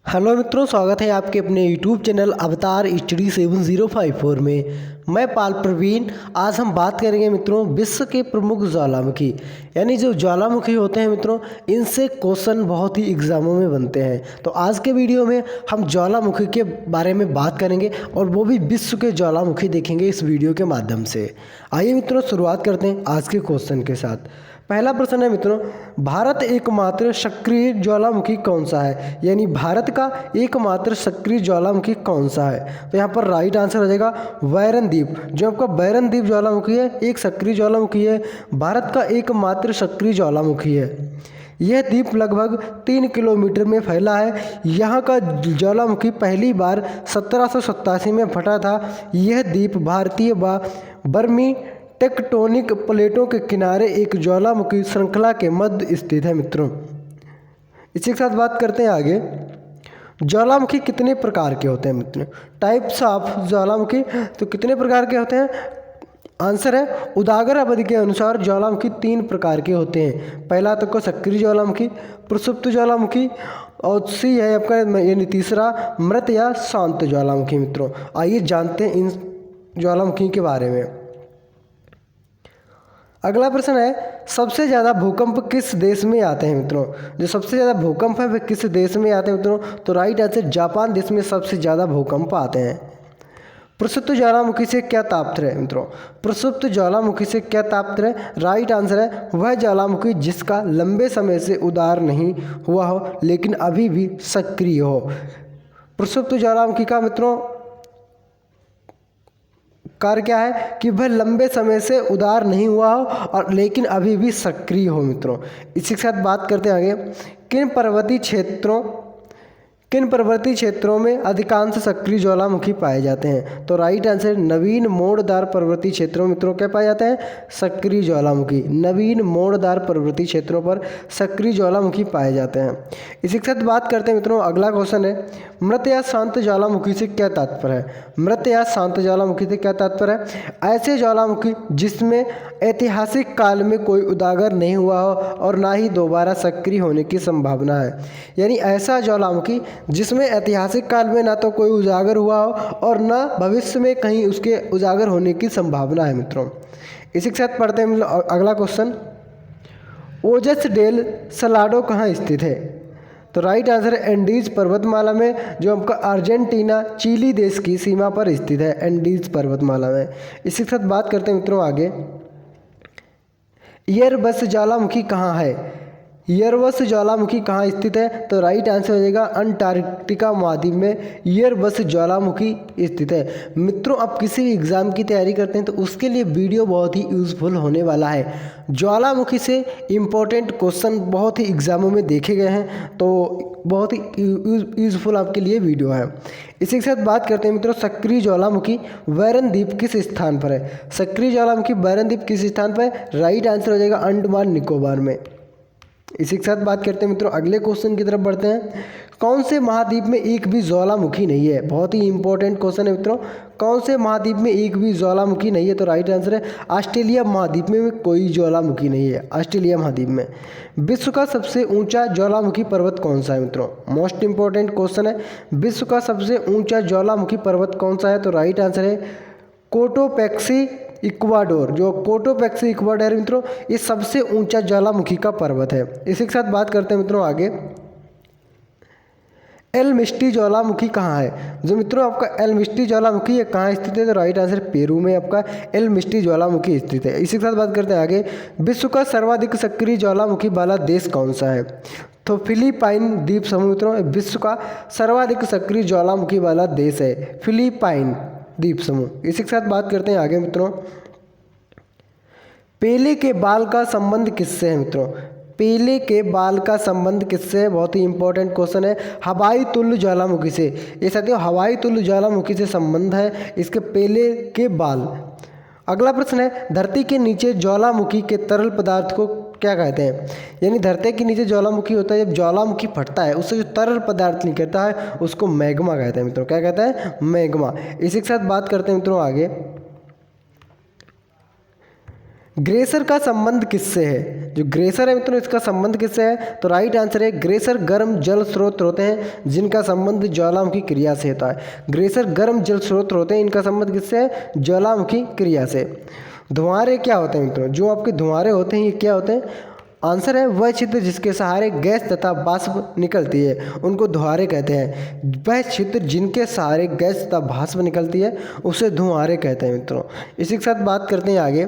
Hello मित्रों, स्वागत है आपके अपने यूट्यूब चैनल अवतार स्टडी 7054 में। मैं पाल प्रवीण। आज हम बात करेंगे मित्रों विश्व के प्रमुख ज्वालामुखी, यानी जो ज्वालामुखी होते हैं मित्रों, इनसे क्वेश्चन बहुत ही एग्जामों में बनते हैं। तो आज के वीडियो में हम ज्वालामुखी के बारे में बात करेंगे और वो भी विश्व के ज्वालामुखी देखेंगे इस वीडियो के माध्यम से। आइए मित्रों, शुरुआत करते हैं आज के क्वेश्चन के साथ। पहला प्रश्न है मित्रों, भारत एकमात्र सक्रिय ज्वालामुखी कौन सा है, यानी भारत का एकमात्र सक्रिय ज्वालामुखी कौन सा है। तो यहाँ पर राइट आंसर हो जाएगा बैरन द्वीप। जो आपका बैरन द्वीप ज्वालामुखी है, एक सक्रिय ज्वालामुखी है, भारत का एकमात्र सक्रिय ज्वालामुखी है। यह द्वीप लगभग 3 किलोमीटर में फैला है। यहाँ का ज्वालामुखी पहली बार 1787 में फटा था। यह द्वीप भारतीय व बर्मी टेक्टोनिक प्लेटों के किनारे एक ज्वालामुखी श्रृंखला के मध्य स्थित है मित्रों। इसी के साथ बात करते हैं आगे। ज्वालामुखी कितने प्रकार के होते हैं मित्रों? टाइप्स ऑफ ज्वालामुखी, तो कितने प्रकार के होते हैं? आंसर है उदागर अवधि के अनुसार ज्वालामुखी 3 प्रकार के होते हैं। पहला तो सक्रिय ज्वालामुखी, प्रसुप्त ज्वालामुखी, और सी है आपका यानी तीसरा मृत या शांत ज्वालामुखी मित्रों। आइए जानते हैं इन ज्वालामुखी के बारे में। अगला प्रश्न है, सबसे ज़्यादा भूकंप किस देश में आते हैं मित्रों? जो सबसे ज़्यादा भूकंप है वे किस देश में आते हैं मित्रों? तो राइट आंसर जापान देश में सबसे ज़्यादा भूकंप आते हैं। प्रसुप्त ज्वालामुखी से क्या तापत्र है मित्रों? प्रसुप्त ज्वालामुखी से क्या तापत्र है? राइट आंसर है वह ज्वालामुखी जिसका लंबे समय से उदार नहीं हुआ हो लेकिन अभी भी सक्रिय हो। प्रसुप्त ज्वालामुखी का मित्रों कार्य क्या है कि वह लंबे समय से उदार नहीं हुआ हो और लेकिन अभी भी सक्रिय हो मित्रों। इसी के साथ बात करते हैं आगे। किन पर्वतीय क्षेत्रों में अधिकांश सक्रिय ज्वालामुखी पाए जाते हैं? तो राइट आंसर नवीन मोड़दार पर्वतीय क्षेत्रों में मित्रों क्या पाए जाते हैं? सक्रिय ज्वालामुखी। नवीन मोड़दार पर्वतीय क्षेत्रों पर सक्रिय ज्वालामुखी पाए जाते हैं। इसी के साथ बात करते हैं मित्रों, अगला क्वेश्चन है, मृत या शांत ज्वालामुखी से क्या तात्पर्य है? मृत या शांत ज्वालामुखी से क्या तात्पर्य है? ऐसे ज्वालामुखी जिसमें ऐतिहासिक काल में कोई उजागर नहीं हुआ हो और ना ही दोबारा सक्रिय होने की संभावना है। यानी ऐसा ज्वालामुखी जिसमें ऐतिहासिक काल में ना तो कोई उजागर हुआ हो और ना भविष्य में कहीं उसके उजागर होने की संभावना है मित्रों। इसी के साथ पढ़ते हैं अगला क्वेश्चन, ओजस डेल सलाडो कहाँ स्थित है? तो राइट आंसर है एंडीज पर्वतमाला में, जो आपका अर्जेंटीना चिली देश की सीमा पर स्थित है, एंडीज पर्वतमाला में। इसी के साथ बात करते हैं मित्रों आगे। एयरबस ज्वालामुखी कहाँ है? एयरबस ज्वालामुखी कहाँ स्थित है? तो राइट आंसर हो जाएगा अंटार्कटिका महाद्वीप में एयरबस ज्वालामुखी स्थित है। मित्रों, आप किसी भी एग्ज़ाम की तैयारी करते हैं तो उसके लिए वीडियो बहुत ही यूज़फुल होने वाला है। ज्वालामुखी से इम्पोर्टेंट क्वेश्चन बहुत ही एग्ज़ामों में देखे गए हैं, तो बहुत ही यूज़फुल आपके लिए वीडियो है। इसी के साथ बात करते हैं मित्रों, सक्रिय ज्वालामुखी बैरन द्वीप किस स्थान पर है? सक्रिय ज्वालामुखी बैरन द्वीप किस स्थान पर है? राइट आंसर हो जाएगा अंडमान निकोबार में। इसी के साथ बात करते हैं मित्रों, अगले क्वेश्चन की तरफ बढ़ते हैं। कौन से महाद्वीप में एक भी ज्वालामुखी नहीं है? बहुत ही इंपॉर्टेंट क्वेश्चन है मित्रों। कौन से महाद्वीप में एक भी ज्वालामुखी नहीं है? तो राइट आंसर है ऑस्ट्रेलिया महाद्वीप में कोई ज्वालामुखी नहीं है। ऑस्ट्रेलिया महाद्वीप में। विश्व का सबसे ऊंचा ज्वालामुखी पर्वत कौन सा है मित्रों? मोस्ट इंपॉर्टेंट क्वेश्चन है। विश्व का सबसे ऊंचा ज्वालामुखी पर्वत कौन सा है? तो राइट आंसर है कोटोपैक्सी इक्वाडोर। जो कोटोपैक्सी इक्वाडोर है मित्रों, ये सबसे ऊंचा ज्वालामुखी का पर्वत है। इसी के साथ बात करते हैं मित्रों आगे। एल मिस्टी ज्वालामुखी कहाँ है? जो मित्रों आपका एल मिस्टी ज्वालामुखी है कहाँ स्थित है? तो राइट आंसर पेरू में आपका एल मिस्टी ज्वालामुखी स्थित है। इसी के साथ बात करते हैं आगे। विश्व का सर्वाधिक सक्रिय ज्वालामुखी वाला देश कौन सा है? तो फिलीपाइन द्वीप समूह मित्रों विश्व का सर्वाधिक सक्रिय ज्वालामुखी वाला देश है, फिलीपाइन द्वीप समूह। इसी के साथ बात करते हैं आगे मित्रों। पेले के बाल का संबंध किससे है मित्रों? पेले के बाल का संबंध किससे है? बहुत ही इंपॉर्टेंट क्वेश्चन है। हवाई तुल्य ज्वालामुखी से। ये साथियों हवाई तुल्य ज्वालामुखी से संबंध है इसके पेले के बाल। अगला प्रश्न है, धरती के नीचे ज्वालामुखी के तरल पदार्थ को क्या कहते हैं? यानी धरती के नीचे ज्वालामुखी होता है, जब ज्वालामुखी फटता है उससे जो तरल पदार्थ निकलता है उसको मैग्मा कहते हैं मित्रों। क्या कहते हैं? मैग्मा। इसी के साथ बात करते हैं मित्रों आगे। ग्लेशियर का संबंध किससे है? जो ग्लेशियर है मित्रों, इसका संबंध किससे है? तो राइट आंसर है ग्लेशियर गर्म जल स्रोत होते हैं जिनका संबंध ज्वालामुखी क्रिया से होता है। ग्लेशियर गर्म जल स्रोत होते हैं, इनका संबंध किससे है? ज्वालामुखी क्रिया से। धुआंरे क्या होते हैं मित्रों? जो आपके धुआंरे होते हैं ये क्या होते हैं? आंसर है वह छिद्र जिसके सहारे गैस तथा वाष्प निकलती है, उनको धुआंरे कहते हैं। वह छिद्र जिनके सहारे गैस तथा वाष्प निकलती है उसे धुआंरे कहते हैं मित्रों। इसी के साथ बात करते हैं आगे।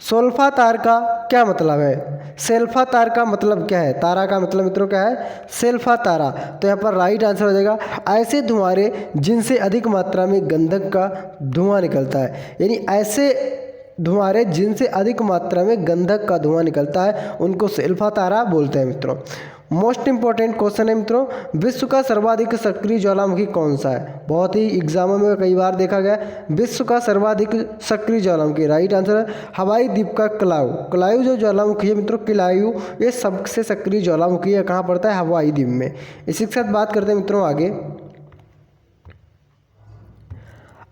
सोल्फा तार का क्या मतलब है? सेल्फा तार का मतलब क्या है? तारा का मतलब मित्रों क्या है? सेल्फा तारा। तो यहाँ पर राइट आंसर हो जाएगा ऐसे धुआंरे जिनसे अधिक मात्रा में गंधक का धुआं निकलता है। यानी ऐसे धुआंरे जिनसे अधिक मात्रा में गंधक का धुआं निकलता है उनको सेल्फा तारा बोलते हैं मित्रों। मोस्ट इंपॉर्टेंट क्वेश्चन है मित्रों, विश्व का सर्वाधिक सक्रिय ज्वालामुखी कौन सा है? बहुत ही एग्जामों में कई बार देखा गया। विश्व का सर्वाधिक सक्रिय ज्वालामुखी राइट आंसर है हवाई द्वीप का क्लायू। क्लायू जो ज्वालामुखी है मित्रों, क्लायू ये सबसे सक्रिय ज्वालामुखी है, कहाँ पड़ता है? हवाई द्वीप में। इसी के साथ बात करते हैं मित्रों आगे।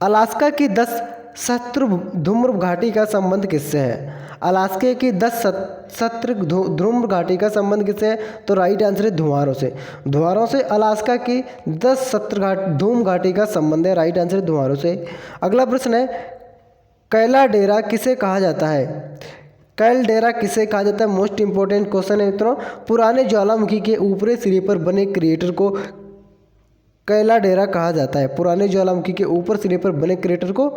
अलास्का की 10 सत्र धूम्र घाटी का संबंध किससे है? अलास्का की 10 सत्र धूम्र घाटी का संबंध किससे है? तो राइट आंसर है धुआंरों से। धुआंरों से अलास्का की 10 सत्र धूम घाटी का संबंध है, राइट आंसर है धुआंरों से। अगला प्रश्न है कैलाडेरा किसे कहा जाता है? कैलडेरा किसे कहा जाता है? मोस्ट इंपॉर्टेंट क्वेश्चन है मित्रों। पुराने ज्वालामुखी के ऊपरी सिरे पर बने क्रिएटर को कैलाडेरा कहा जाता है। पुराने ज्वालामुखी के ऊपर सिरे पर बने क्रेटर को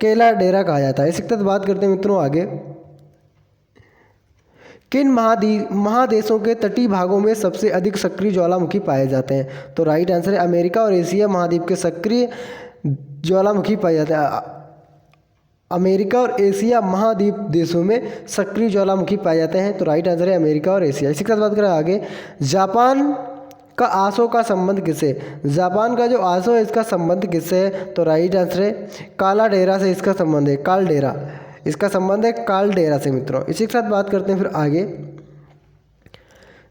कैलाडेरा कहा जाता है। इसी के साथ बात करते हैं मित्रों आगे। किन महादेशों के तटीय भागों में सबसे अधिक सक्रिय ज्वालामुखी पाए जाते हैं? तो राइट आंसर है अमेरिका और एशिया महाद्वीप के सक्रिय ज्वालामुखी पाए जाते हैं। अमेरिका और एशिया महाद्वीप देशों में सक्रिय ज्वालामुखी पाए जाते हैं, तो राइट आंसर है अमेरिका और एशिया। इसी के साथ बात करें आगे। जापान का आसो का संबंध किससे? जापान का जो आसो है इसका संबंध किससे है? तो राइट आंसर है कालाडेरा से इसका संबंध है। कालडेरा, इसका संबंध है कालडेरा से मित्रों। इसी के साथ बात करते हैं फिर आगे।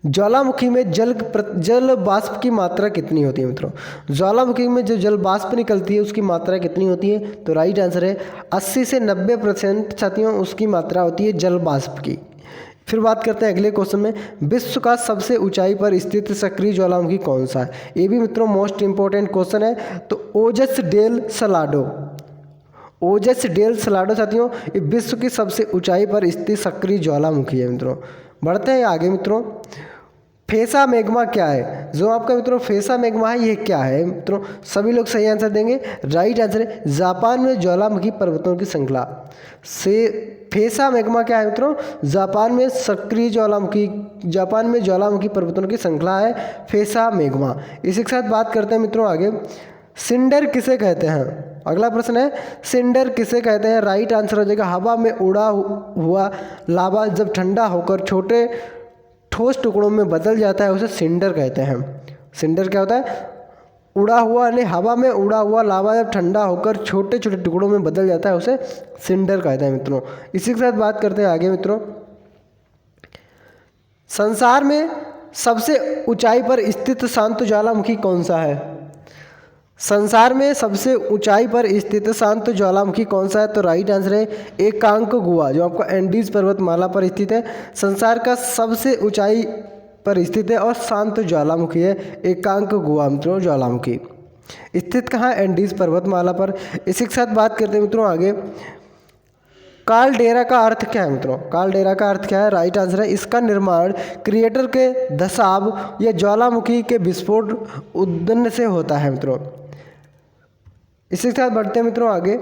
ज्वालामुखी में जल वाष्प की मात्रा कितनी होती है मित्रों? ज्वालामुखी में जो जल वाष्प निकलती है उसकी मात्रा कितनी होती है? तो राइट आंसर है 80 से 90% साथियों उसकी मात्रा होती है जल वाष्प की। फिर बात करते हैं अगले क्वेश्चन में। विश्व का सबसे ऊंचाई पर स्थित सक्रिय ज्वालामुखी कौन सा है? ये भी मित्रों मोस्ट इंपॉर्टेंट क्वेश्चन है। तो ओजस डेल सलाडो, ओजस डेल सलाडो साथियों ये विश्व की सबसे ऊंचाई पर स्थित सक्रिय ज्वालामुखी है मित्रों। बढ़ते हैं आगे मित्रों। फेसा मैग्मा क्या है? जो आपका मित्रों फेसा मैग्मा है ये क्या है मित्रों? सभी लोग सही आंसर देंगे। राइट आंसर है जापान में ज्वालामुखी पर्वतों की श्रृंखला से फेसा मैग्मा क्या है मित्रों? जापान में सक्रिय जापान में ज्वालामुखी पर्वतों की श्रृंखला है फेसा मैग्मा। इसी के साथ बात करते हैं मित्रों आगे। सिंडर किसे कहते हैं? अगला प्रश्न है सिंडर किसे कहते हैं? राइट आंसर हो जाएगा हवा में उड़ा हुआ लावा जब ठंडा होकर छोटे ठोस टुकड़ों में बदल जाता है उसे सिंडर कहते हैं। सिंडर क्या होता है? उड़ा हुआ यानी हवा में उड़ा हुआ लावा जब ठंडा होकर छोटे छोटे टुकड़ों में बदल जाता है उसे सिंडर कहते हैं मित्रों। इसी के साथ बात करते हैं आगे मित्रों। संसार में सबसे ऊंचाई पर स्थित शांत ज्वालामुखी कौन सा है? संसार में सबसे ऊंचाई पर स्थित शांत ज्वालामुखी कौन सा है? तो राइट आंसर है एकांकगुआ, जो आपका एंडीज पर्वतमाला पर स्थित है। संसार का सबसे ऊंचाई पर स्थित है और शांत ज्वालामुखी है एकांकगुआ मित्रों ज्वालामुखी। स्थित कहाँ? एंडीज पर्वतमाला पर। इसी के साथ बात करते हैं मित्रों आगे। कालडेरा का अर्थ क्या है मित्रों? कालडेरा का अर्थ क्या है? राइट आंसर है इसका निर्माण क्रिएटर के धसाव या ज्वालामुखी के विस्फोट उद्दन से होता है मित्रों। इसी के साथ बढ़ते हैं मित्रों आगे।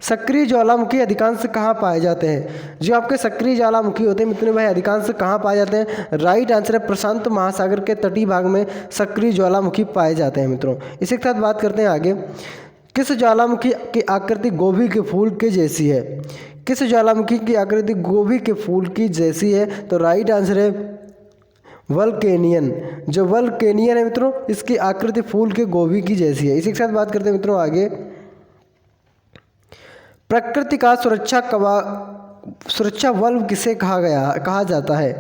सक्रिय ज्वालामुखी अधिकांश कहाँ पाए जाते हैं? जो आपके सक्रिय ज्वालामुखी होते हैं मित्रों भाई अधिकांश कहाँ पाए जाते हैं? राइट आंसर है प्रशांत महासागर के तटीय भाग में सक्रिय ज्वालामुखी पाए जाते हैं मित्रों। इसी के साथ बात करते हैं आगे। किस ज्वालामुखी की आकृति गोभी के फूल के जैसी है? किस ज्वालामुखी की आकृति गोभी के फूल की जैसी है? तो राइट आंसर है वल्केनियन। जो वल्केनियन है मित्रों इसकी आकृति फूल के गोभी की जैसी है। इसी के साथ बात करते हैं मित्रों आगे। प्रकृति का सुरक्षा वल्व किसे कहा जाता है?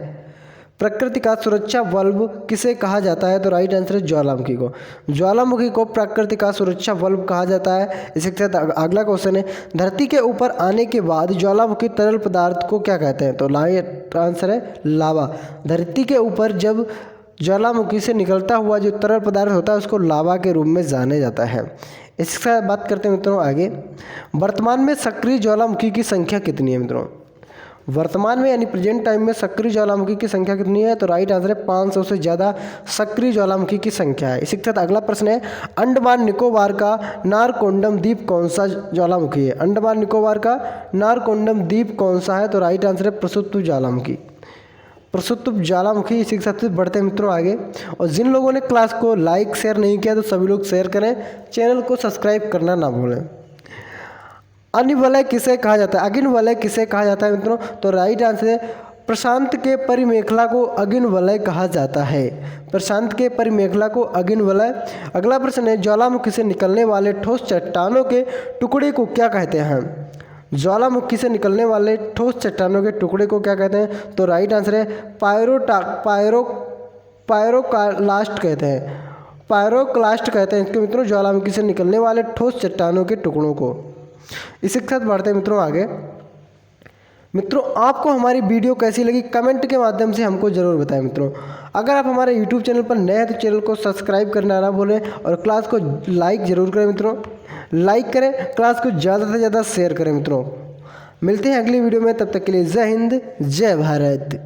प्रकृति का सुरक्षा बल्ब किसे कहा जाता है? तो राइट आंसर है ज्वालामुखी को। ज्वालामुखी को प्रकृति का सुरक्षा बल्ब कहा जाता है। इसी के साथ अगला क्वेश्चन है, धरती के ऊपर आने के बाद ज्वालामुखी तरल पदार्थ को क्या कहते हैं? तो राइट आंसर है लावा। धरती के ऊपर जब ज्वालामुखी से निकलता हुआ जो तरल पदार्थ होता है उसको लावा के रूप में जाना जाता है। इसके साथ बात करते हैं मित्रों आगे, वर्तमान में सक्रिय ज्वालामुखी की संख्या कितनी है? मित्रों वर्तमान में यानी प्रेजेंट टाइम में सक्रिय ज्वालामुखी की संख्या कितनी है? तो राइट आंसर है 500 से ज़्यादा सक्रिय ज्वालामुखी की संख्या है। इसी के साथ अगला प्रश्न है, अंडमान निकोबार का नारकोंडम द्वीप कौन सा ज्वालामुखी है? अंडमान निकोबार का नारकोंडम द्वीप कौन सा है? तो राइट आंसर है प्रसुप्त ज्वालामुखी। प्रसुप्त ज्वालामुखी। इसी के साथ बढ़ते हैं मित्रों आगे, और जिन लोगों ने क्लास को लाइक शेयर नहीं किया तो सभी लोग शेयर करें, चैनल को सब्सक्राइब करना ना भूलें। अन्य वलय किसे कहा जाता है? अगिन वलय किसे कहा जाता है मित्रों? तो राइट आंसर है प्रशांत के परिमेखला को अगिन वलय कहा जाता है। प्रशांत के परिमेखला को अगिन वलय। अगला प्रश्न है, ज्वालामुखी से निकलने वाले ठोस चट्टानों के टुकड़े को क्या कहते हैं? ज्वालामुखी से निकलने वाले ठोस चट्टानों के टुकड़े को क्या कहते हैं? तो राइट आंसर है पायरोक्लास्ट कहते हैं। पायरोक्लास्ट कहते हैं इसके मित्रों ज्वालामुखी से निकलने वाले ठोस चट्टानों के टुकड़ों को। इसी के साथ बढ़ते हैं मित्रों आगे। मित्रों आपको हमारी वीडियो कैसी लगी कमेंट के माध्यम से हमको ज़रूर बताएं। मित्रों अगर आप हमारे यूट्यूब चैनल पर नए हैं तो चैनल को सब्सक्राइब करना ना भूलें, और क्लास को लाइक ज़रूर करें। मित्रों लाइक करें, क्लास को ज़्यादा से ज़्यादा शेयर करें। मित्रों मिलते हैं अगली वीडियो में, तब तक के लिए जय हिंद जय भारत।